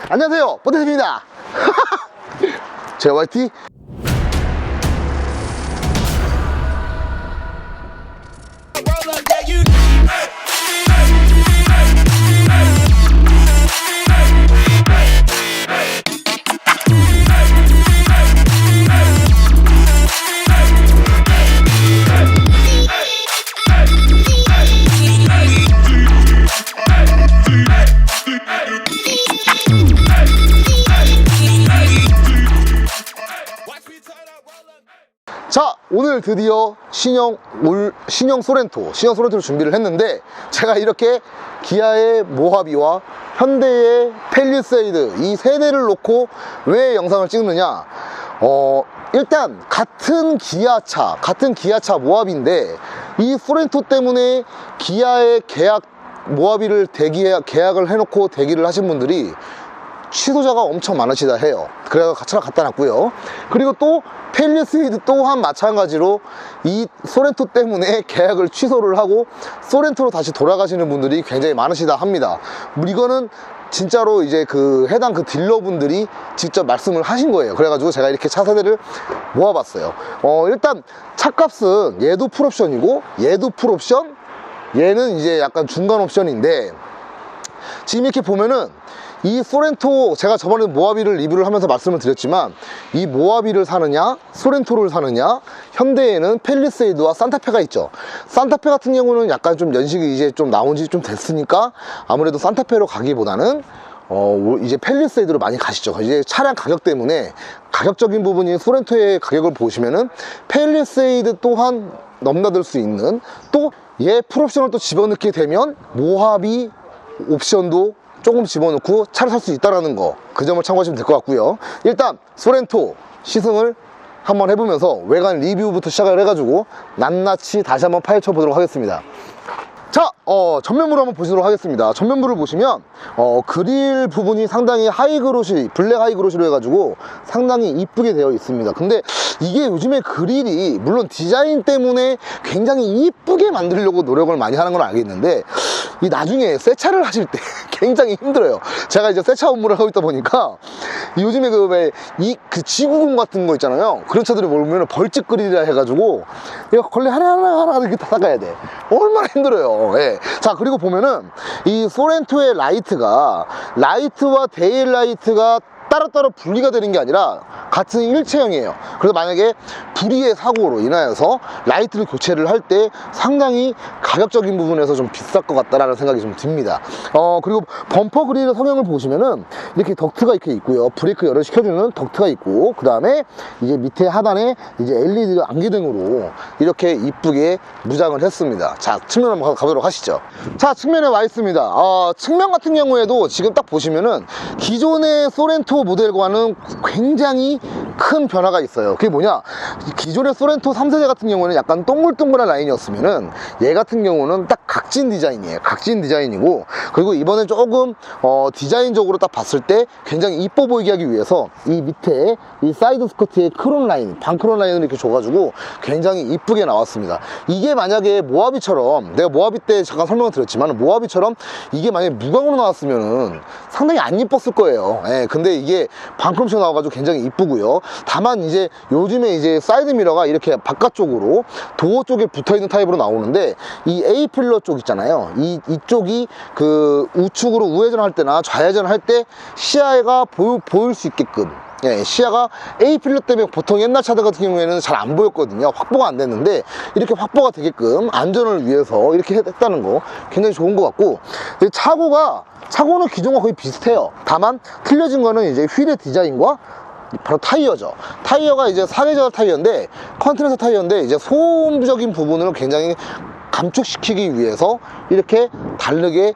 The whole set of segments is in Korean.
안녕하세요, 뽀테입니다. JYT. 자, 오늘 드디어 신형 소렌토를 준비를 했는데, 제가 이렇게 기아의 모하비와 현대의 팰리세이드 이 세 대를 놓고 왜 영상을 찍느냐. 일단 같은 기아차 모하비인데, 이 소렌토 때문에 기아의 모하비를 계약을 해놓고 대기를 하신 분들이 취소자가 엄청 많으시다 해요. 그래서 차를 갖다 놨고요. 그리고 또 팰리세이드 또한 마찬가지로 이 소렌토 때문에 계약을 취소를 하고 소렌토로 다시 돌아가시는 분들이 굉장히 많으시다 합니다. 이거는 진짜로 이제 해당 딜러분들이 직접 말씀을 하신 거예요. 그래가지고 제가 이렇게 차 세대를 모아봤어요. 일단 차값은 얘도 풀옵션이고 얘도 풀옵션, 얘는 이제 약간 중간 옵션인데, 지금 이렇게 보면은 이 소렌토, 제가 저번에 모하비를 리뷰를 하면서 말씀을 드렸지만, 이 모하비를 사느냐 소렌토를 사느냐, 현대에는 팰리세이드와 산타페가 있죠. 산타페 같은 경우는 약간 좀 연식이 이제 좀 나온 지 좀 됐으니까 아무래도 산타페로 가기보다는 이제 팰리세이드로 많이 가시죠. 이제 차량 가격 때문에 가격적인 부분이 소렌토의 가격을 보시면은 팰리세이드 또한 넘나들 수 있는, 또 얘 풀옵션을 또 집어넣게 되면 모하비 옵션도 조금 집어넣고 차를 살 수 있다는 거, 그 점을 참고하시면 될 것 같고요. 일단 소렌토 시승을 한번 해보면서 외관 리뷰부터 시작을 해가지고 낱낱이 다시 한번 파헤쳐 보도록 하겠습니다. 자, 전면부를 한번 보시도록 하겠습니다. 전면부를 보시면 그릴 부분이 상당히 하이그로시, 블랙 하이그로시로 해가지고 상당히 이쁘게 되어 있습니다. 근데 이게 요즘에 그릴이 물론 디자인 때문에 굉장히 이쁘게 만들려고 노력을 많이 하는 건 알겠는데, 이 나중에 새 차를 하실 때 굉장히 힘들어요. 제가 이제 새 차 업무를 하고 있다 보니까 요즘에 G90 같은 거 있잖아요. 그런 차들이 보면 벌집 그릴이라 해가지고 이거 걸레 하나하나 이렇게 다 닦아야 돼. 얼마나 힘들어요. 예. 자, 그리고 보면은 이 소렌토의 라이트와 데일라이트가 따로따로 분리가 되는 게 아니라 같은 일체형이에요. 그래서 만약에 불의의 사고로 인하여서 라이트를 교체를 할 때 상당히 가격적인 부분에서 좀 비쌀 것 같다라는 생각이 좀 듭니다. 그리고 범퍼 그릴의 성형을 보시면은 이렇게 덕트가 이렇게 있고요. 브레이크 열을 식혀주는 덕트가 있고, 그 다음에 이제 밑에 하단에 이제 LED 안개등으로 이렇게 이쁘게 무장을 했습니다. 자, 측면 한번 가보도록 하시죠. 자, 측면에 와 있습니다. 측면 같은 경우에도 지금 딱 보시면은 기존의 소렌토 모델과는 굉장히 큰 변화가 있어요. 그게 뭐냐, 기존의 소렌토 3세대 같은 경우는 약간 동글동글한 라인이었으면은 얘 같은 경우는 딱 각진 디자인이에요. 각진 디자인이고, 그리고 이번에 조금 디자인적으로 딱 봤을 때 굉장히 이뻐 보이게 하기 위해서 이 밑에 이 사이드 스커트에 크롬 라인, 반크롬 라인을 이렇게 줘가지고 굉장히 이쁘게 나왔습니다. 이게 만약에 모하비처럼, 내가 모하비 때 잠깐 설명을 드렸지만, 모하비처럼 이게 만약에 무광으로 나왔으면은 상당히 안 이뻤을 거예요. 예, 근데 이게 반크롬식 나와가지고 굉장히 이쁘고요. 다만 이제 요즘에 이제 사이드 미러가 이렇게 바깥쪽으로 도어 쪽에 붙어있는 타입으로 나오는데, 이 A 필러 쪽 있잖아요. 이쪽이 우측으로 우회전할 때나 좌회전할 때 시야가 보일 수 있게끔, 예, 시야가 A 필러 때문에 보통 옛날 차들 같은 경우에는 잘 안 보였거든요. 확보가 안 됐는데 이렇게 확보가 되게끔 안전을 위해서 이렇게 했다는 거 굉장히 좋은 것 같고, 차고는 기존과 거의 비슷해요. 다만 틀려진 거는 이제 휠의 디자인과 바로 타이어죠. 타이어가 이제 4계절 타이어인데, 컨티넨탈 타이어인데, 이제 소음적인 부분을 굉장히 감축시키기 위해서 이렇게 다르게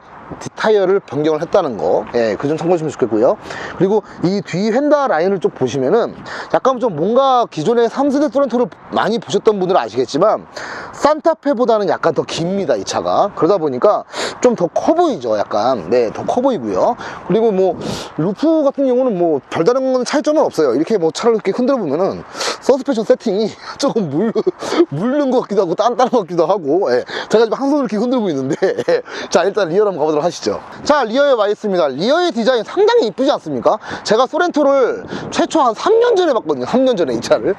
타이어를 변경을 했다는 거, 예, 그 점 참고하시면 좋겠고요. 그리고 이 뒤 휀다 라인을 쭉 보시면은 약간 좀 뭔가 기존의 3세대 소렌토를 많이 보셨던 분들은 아시겠지만 산타페보다는 약간 더 깁니다, 이 차가. 그러다 보니까 좀 더 커 보이죠. 약간, 네, 더 커 보이고요. 그리고 루프 같은 경우는 별다른 건 차이점은 없어요. 이렇게 차를 이렇게 흔들어 보면은 서스펜션 세팅이 조금 물는 것 같기도 하고 단단한 것 같기도 하고, 예. 제가 지금 한 손으로 이렇게 흔들고 있는데 자, 일단 리어를 한번 가보도록 하시죠. 자, 리어에 와 있습니다. 리어의 디자인 상당히 이쁘지 않습니까? 제가 소렌토를 최초 한 3년 전에 봤거든요. 3년 전에 이 차를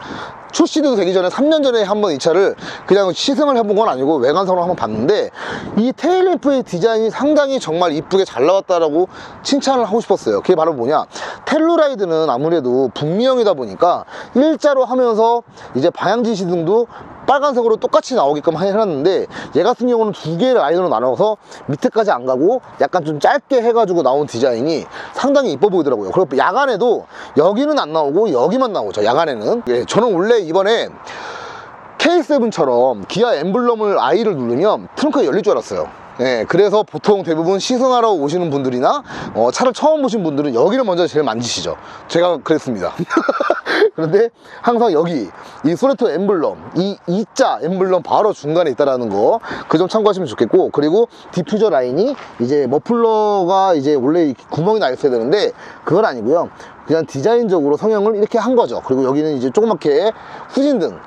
출시도 되기 전에 3년 전에 한번 이 차를 그냥 시승을 해본 건 아니고 외관상으로 한번 봤는데, 이 테일램프의 디자인이 상당히 정말 이쁘게 잘 나왔다라고 칭찬을 하고 싶었어요. 그게 바로 뭐냐, 텔루라이드는 아무래도 북미형이다 보니까 일자로 하면서 이제 방향지 시등도 빨간색으로 똑같이 나오게끔 해놨는데, 얘 같은 경우는 두 개의 라인으로 나눠서 밑에까지 안 가고 약간 좀 짧게 해가지고 나온 디자인이 상당히 이뻐 보이더라고요. 그리고 야간에도 여기는 안 나오고 여기만 나오죠, 야간에는. 예, 저는 원래 이번에 K7처럼 기아 엠블럼을 I를 누르면 트렁크가 열릴 줄 알았어요. 예, 그래서 보통 대부분 시승하러 오시는 분들이나 차를 처음 보신 분들은 여기를 먼저 제일 만지시죠. 제가 그랬습니다. 그런데 항상 여기 이 소렌토 엠블럼, 이 E자 엠블럼 바로 중간에 있다라는 거, 그 점 참고하시면 좋겠고, 그리고 디퓨저 라인이 이제 머플러가 이제 원래 구멍이 나 있어야 되는데 그건 아니고요. 그냥 디자인적으로 성형을 이렇게 한 거죠. 그리고 여기는 이제 조그맣게 후진등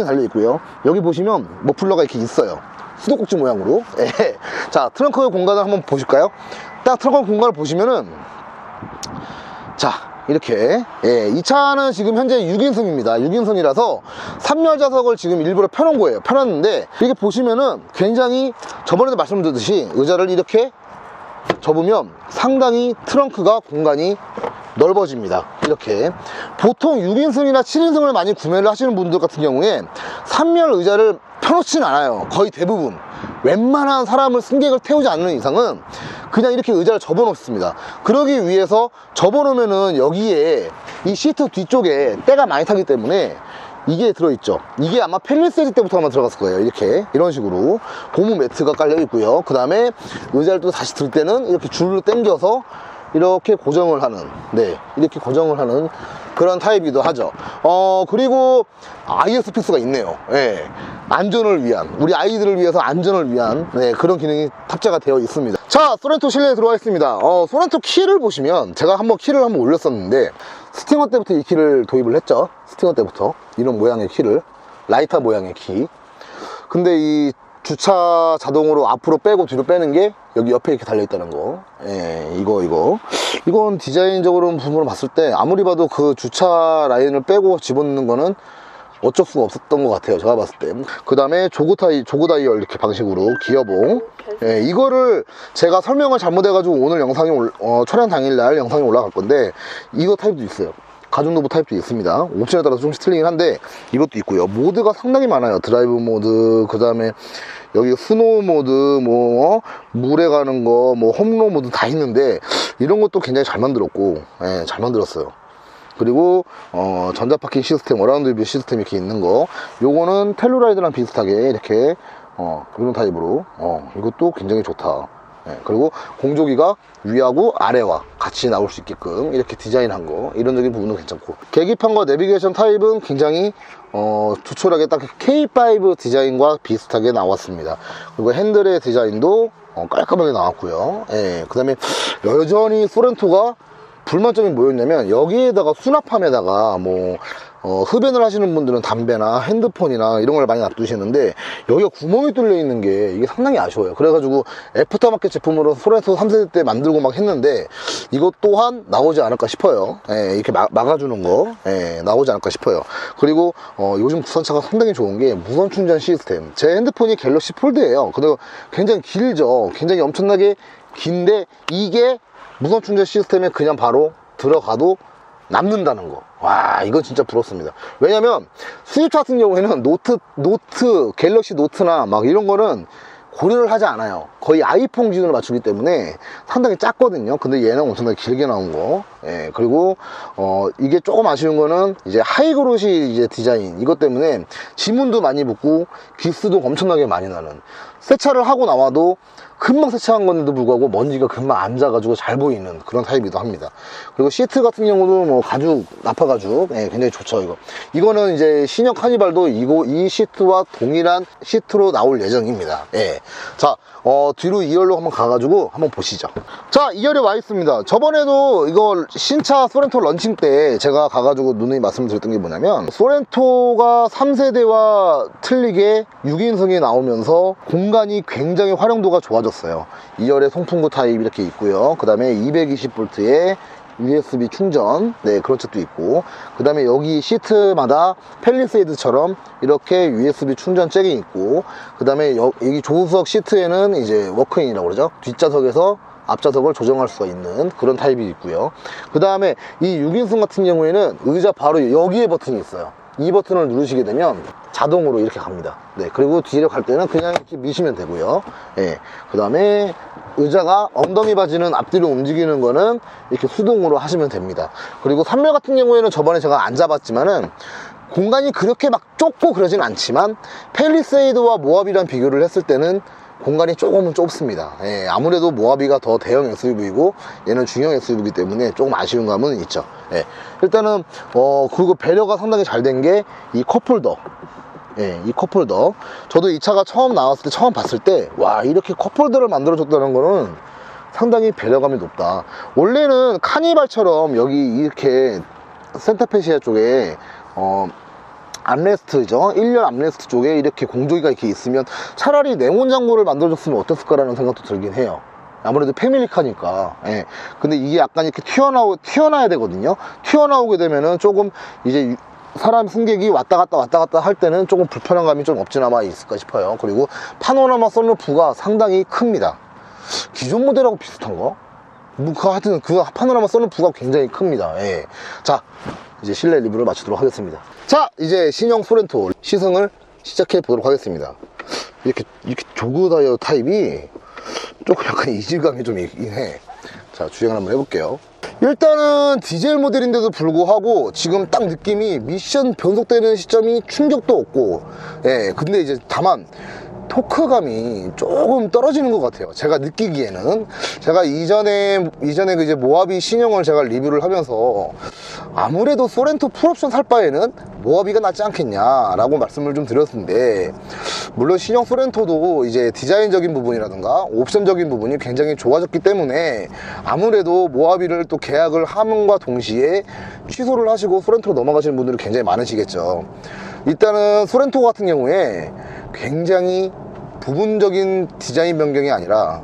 달려 있고요. 여기 보시면 머플러가 이렇게 있어요. 수도꼭지 모양으로. 예. 자, 트렁크 공간을 한번 보실까요? 딱 트렁크 공간을 보시면은, 자, 이렇게. 예, 이 차는 지금 현재 6인승입니다 6인승이라서 3열 좌석을 지금 일부러 펴놓은 거예요. 펴놨는데 이게 보시면은 굉장히 저번에도 말씀드렸듯이 의자를 이렇게 접으면 상당히 트렁크가 공간이 넓어집니다. 이렇게 보통 6인승이나 7인승을 많이 구매를 하시는 분들 같은 경우에 3열 의자를 펴놓진 않아요. 거의 대부분 웬만한 사람을 승객을 태우지 않는 이상은 그냥 이렇게 의자를 접어 놓습니다. 그러기 위해서 접어 놓으면은 여기에 이 시트 뒤쪽에 때가 많이 타기 때문에 이게 들어있죠. 이게 아마 펠리세이드 때부터 아마 들어갔을 거예요. 이렇게 이런 식으로 고무 매트가 깔려 있고요. 그 다음에 의자를 또 다시 들 때는 이렇게 줄로 당겨서 이렇게 고정을 하는, 네, 이렇게 고정을 하는 그런 타입이기도 하죠. 그리고 ISPS가 있네요. 예, 안전을 위한, 우리 아이들을 위해서 안전을 위한, 네, 그런 기능이 탑재가 되어 있습니다. 자, 소렌토 실내에 들어와 있습니다. 소렌토 키를 보시면 제가 한번 키를 한번 올렸었는데 스팅어 때부터 이 키를 도입을 했죠. 스팅어 때부터 이런 모양의 키를, 라이터 모양의 키. 근데 이 주차 자동으로 앞으로 빼고 뒤로 빼는 게 여기 옆에 이렇게 달려있다는 거. 예, 이건 디자인적으로 부분으로 봤을 때 아무리 봐도 그 주차 라인을 빼고 집어넣는 거는 어쩔 수가 없었던 것 같아요, 제가 봤을 때. 그 다음에 조그 다이얼 이렇게 방식으로 기어봉. 예, 이거를 제가 설명을 잘못해가지고 오늘 영상이 촬영 당일날 영상이 올라갈 건데, 이거 타입도 있어요. 가죽노브 타입도 있습니다. 옵션에 따라서 조금씩 틀리긴 한데 이것도 있고요. 모드가 상당히 많아요. 드라이브 모드, 그 다음에 여기 스노우 모드, 뭐 물에 가는 거, 뭐 홈로 모드 다 있는데 이런 것도 굉장히 잘 만들었고, 예, 잘 만들었어요. 그리고 전자파킹 시스템, 어라운드 뷰 시스템 이렇게 있는 거, 요거는 텔루라이드랑 비슷하게 이렇게 이런 타입으로 이것도 굉장히 좋다. 네, 그리고 공조기가 위하고 아래와 같이 나올 수 있게끔 이렇게 디자인한 거, 이런적인 부분도 괜찮고, 계기판과 내비게이션 타입은 굉장히 투철하게 딱 K5 디자인과 비슷하게 나왔습니다. 그리고 핸들의 디자인도 깔끔하게 나왔고요. 예, 그 다음에 여전히 소렌토가 불만점이 뭐였냐면, 여기에다가 수납함에다가 뭐 흡연을 하시는 분들은 담배나 핸드폰이나 이런 걸 많이 놔두시는데 여기가 구멍이 뚫려 있는 게 이게 상당히 아쉬워요. 그래가지고 애프터마켓 제품으로 소렌토 3세대 때 만들고 막 했는데 이것 또한 나오지 않을까 싶어요. 예, 이렇게 막아주는 거, 예, 나오지 않을까 싶어요. 그리고 요즘 국산차가 상당히 좋은 게 무선 충전 시스템. 제 핸드폰이 갤럭시 폴드예요. 그리고 굉장히 길죠. 굉장히 엄청나게 긴데 이게 무선 충전 시스템에 그냥 바로 들어가도 남는다는 거. 와, 이건 진짜 부럽습니다. 왜냐면 수입차 같은 경우에는 노트, 갤럭시 노트나 막 이런 거는 고려를 하지 않아요. 거의 아이폰 기준으로 맞추기 때문에 상당히 작거든요. 근데 얘는 엄청나게 길게 나온 거. 예, 그리고 이게 조금 아쉬운 거는 이제 하이그로시 이제 디자인, 이것 때문에 지문도 많이 붙고 기스도 엄청나게 많이 나는. 세차를 하고 나와도 금방 세차한 건데도 불구하고 먼지가 금방 안 자가지고 잘 보이는 그런 타입이기도 합니다. 그리고 시트 같은 경우도 뭐 가죽, 나파 가죽, 예, 굉장히 좋죠. 이거는 이제 신형 카니발도 이 시트와 동일한 시트로 나올 예정입니다. 예. 자, 뒤로 2열로 한번 가가지고 한번 보시죠. 자, 2열에 와 있습니다. 저번에도 이거 신차 소렌토 런칭 때 제가 가가지고 누누이 말씀드렸던 게 뭐냐면, 소렌토가 3세대와 틀리게 6인승이 나오면서 공간이 굉장히 활용도가 좋아졌어요. 2열에 송풍구 타입 이렇게 있고요. 그 다음에 220V의 USB 충전, 네, 그런 책도 있고, 그 다음에 여기 시트마다 팰리세이드처럼 이렇게 USB 충전 잭이 있고, 그 다음에 여기 조수석 시트에는 이제 워크인이라고 그러죠. 뒷좌석에서 앞좌석을 조정할 수가 있는 그런 타입이 있고요. 그 다음에 이 6인승 같은 경우에는 의자 바로 여기에 버튼이 있어요. 이 버튼을 누르시게 되면 자동으로 이렇게 갑니다. 네, 그리고 뒤로 갈 때는 그냥 이렇게 미시면 되고요. 네, 그 다음에 의자가 엉덩이 바지는 앞뒤로 움직이는 거는 이렇게 수동으로 하시면 됩니다. 그리고 3열 같은 경우에는 저번에 제가 앉아봤지만은 공간이 그렇게 막 좁고 그러진 않지만 팰리세이드와 모하비랑 비교를 했을 때는 공간이 조금은 좁습니다. 예, 아무래도 모하비가 더 대형 SUV이고 얘는 중형 SUV이기 때문에 조금 아쉬운 감은 있죠. 예, 일단은 그리고 배려가 상당히 잘 된 게 이 컵홀더. 예, 이 컵홀더. 저도 이 차가 처음 나왔을 때, 처음 봤을 때, 와, 이렇게 컵홀더를 만들어줬다는 거는 상당히 배려감이 높다. 원래는 카니발처럼 여기 이렇게 센터페시아 쪽에 암레스트죠. 1열 암레스트 쪽에 이렇게 공조기가 이렇게 있으면 차라리 네온 장구를 만들어줬으면 어땠을까라는 생각도 들긴 해요. 아무래도 패밀리카니까. 예. 근데 이게 약간 이렇게 튀어나와야 되거든요. 튀어나오게 되면은 조금 이제 사람 승객이 왔다 갔다 할 때는 조금 불편한 감이 좀 없지나마 있을까 싶어요. 그리고 파노라마 썬루프가 상당히 큽니다. 기존 모델하고 비슷한가? 뭐 하여튼 그 파노라마 썬루프가 굉장히 큽니다. 예. 자, 이제 실내 리뷰를 마치도록 하겠습니다. 자, 이제 신형 소렌토 시승을 시작해 보도록 하겠습니다. 이렇게 조그 타이어 타입이 조금 약간 이질감이 좀 있긴 해. 자, 주행을 한번 해볼게요. 일단은 디젤 모델인데도 불구하고 지금 딱 느낌이 미션 변속되는 시점이 충격도 없고, 예, 근데 이제 다만 토크감이 조금 떨어지는 것 같아요. 제가 느끼기에는. 제가 이전에 그 이제 모하비 신형을 제가 리뷰를 하면서 아무래도 소렌토 풀옵션 살 바에는 모하비가 낫지 않겠냐라고 말씀을 좀 드렸는데, 물론 신형 소렌토도 이제 디자인적인 부분이라든가 옵션적인 부분이 굉장히 좋아졌기 때문에 아무래도 모하비를 또 계약을 함과 동시에 취소를 하시고 소렌토로 넘어가시는 분들이 굉장히 많으시겠죠. 일단은 소렌토 같은 경우에 굉장히 부분적인 디자인 변경이 아니라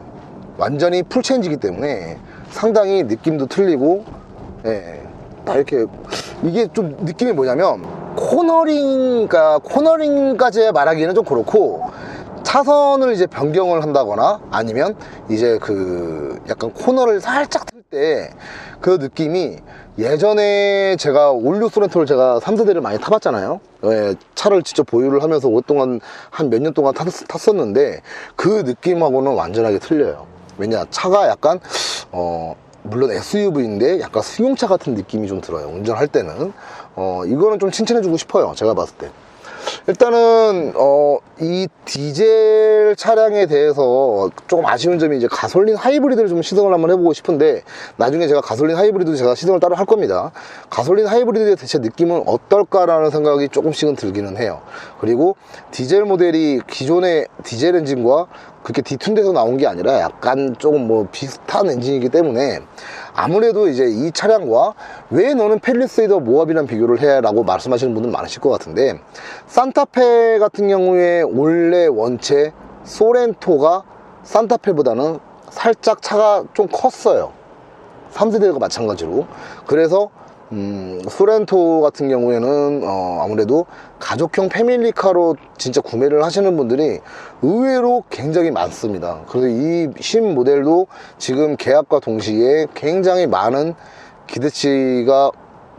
완전히 풀체인지이기 때문에 상당히 느낌도 틀리고, 예, 딱 이렇게 이게 좀 느낌이 뭐냐면 코너링까지 말하기는 좀 그렇고, 차선을 이제 변경을 한다거나 아니면 이제 그 약간 코너를 살짝 틀 때 그 느낌이, 예전에 제가 올류 소렌토를 제가 3세대를 많이 타봤잖아요. 예, 차를 직접 보유를 하면서 오랫동안 한 몇 년 동안 탔었는데 그 느낌하고는 완전하게 틀려요. 왜냐, 차가 약간 물론 SUV인데 약간 승용차 같은 느낌이 좀 들어요, 운전할 때는. 이거는 좀 칭찬해주고 싶어요, 제가 봤을 때. 일단은 이 디젤 차량에 대해서 조금 아쉬운 점이 이제 가솔린 하이브리드를 좀 시승을 한번 해보고 싶은데, 나중에 제가 가솔린 하이브리드 제가 시승을 따로 할 겁니다. 가솔린 하이브리드의 대체 느낌은 어떨까라는 생각이 조금씩은 들기는 해요. 그리고 디젤 모델이 기존의 디젤 엔진과 그렇게 디튠돼서 나온 게 아니라 약간 조금 뭐 비슷한 엔진이기 때문에 아무래도 이제 이 차량과 왜 너는 팰리세이드와 모하비랑 비교를 해? 라고 말씀하시는 분들 많으실 것 같은데, 산타페 같은 경우에 원래 원체 소렌토가 산타페보다는 살짝 차가 좀 컸어요. 3세대가 마찬가지로. 그래서 소렌토 같은 경우에는 아무래도 가족형 패밀리카로 진짜 구매를 하시는 분들이 의외로 굉장히 많습니다. 그래서 이 신 모델도 지금 계약과 동시에 굉장히 많은 기대치가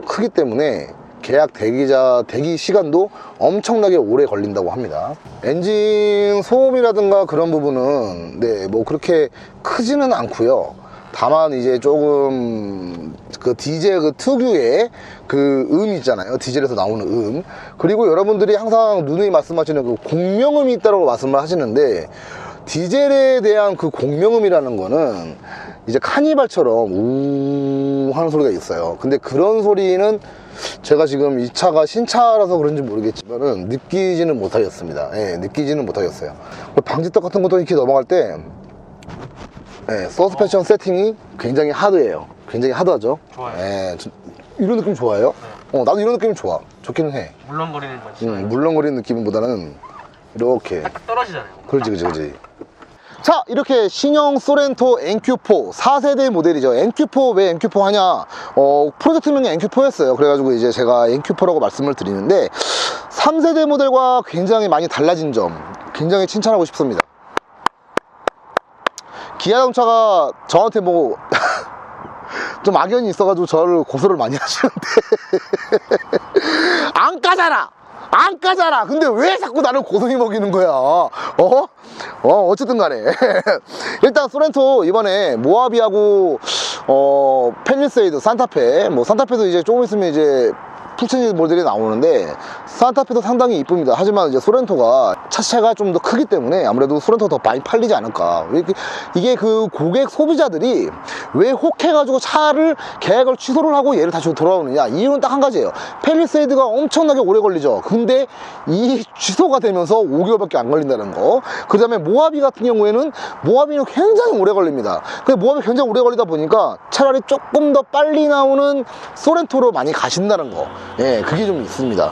크기 때문에 계약 대기 시간도 엄청나게 오래 걸린다고 합니다. 엔진 소음이라든가 그런 부분은 네, 뭐 그렇게 크지는 않고요. 다만 이제 조금 그 디젤 그 특유의 그 음 있잖아요. 디젤에서 나오는 음. 그리고 여러분들이 항상 누누이 말씀하시는 그 공명음이 있다고 말씀을 하시는데, 디젤에 대한 그 공명음이라는 거는 이제 카니발처럼 우 하는 소리가 있어요. 근데 그런 소리는 제가 지금 이 차가 신차라서 그런지 모르겠지만은 느끼지는 못하겠습니다. 예, 느끼지는 못하겠어요. 방지턱 같은 것도 이렇게 넘어갈 때 예, 서스펜션 세팅이 굉장히 하드해요. 굉장히 하드하죠. 좋아요. 예, 이런 느낌 좋아해요? 네. 나도 이런 느낌 좋아. 좋기는 해. 물렁거리는 건 싫어요. 물렁거리는 느낌보다는 이렇게. 딱 떨어지잖아요. 그렇지. 자, 이렇게 신형 소렌토 NQ4 4세대 모델이죠. NQ4 왜 NQ4 하냐? 프로젝트명이 NQ4였어요. 그래가지고 이제 제가 NQ4라고 말씀을 드리는데 3세대 모델과 굉장히 많이 달라진 점 굉장히 칭찬하고 싶습니다. 기아 자동차가 저한테 뭐 좀 악연이 있어가지고 저를 고소를 많이 하시는데 안 까잖아. 근데 왜 자꾸 나를 고소히 먹이는 거야? 어쨌든 간에 일단 소렌토 이번에 모하비하고 펠리세이드, 산타페, 뭐 산타페도 이제 조금 있으면 이제 풀체인지 모델이 나오는데 산타페도 상당히 이쁩니다. 하지만 이제 소렌토가 차체가 좀 더 크기 때문에 아무래도 소렌토가 더 많이 팔리지 않을까. 이게 그 고객 소비자들이 왜 혹해가지고 차를 계약을 취소를 하고 얘를 다시 돌아오느냐, 이유는 딱 한 가지예요. 펠리세이드가 엄청나게 오래 걸리죠. 근데 이 취소가 되면서 5개월밖에 안 걸린다는 거. 그 다음에 모하비 같은 경우에는 모하비는 굉장히 오래 걸립니다. 근데 모하비 굉장히 오래 걸리다 보니까 차라리 조금 더 빨리 나오는 소렌토로 많이 가신다는 거. 예, 그게 좀 있습니다.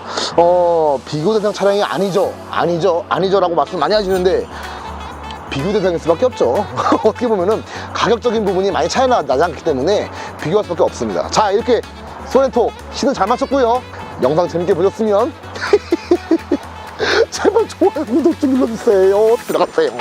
비교 대상 차량이 아니죠라고 말씀 많이 하시는데 비교 대상일 수밖에 없죠. 어떻게 보면은 가격적인 부분이 많이 차이가 나지 않기 때문에 비교할 수밖에 없습니다. 자, 이렇게 소렌토 시즌 잘 마쳤고요. 영상 재밌게 보셨으면 제발 좋아요, 구독 좀 눌러주세요. 들어갔어요.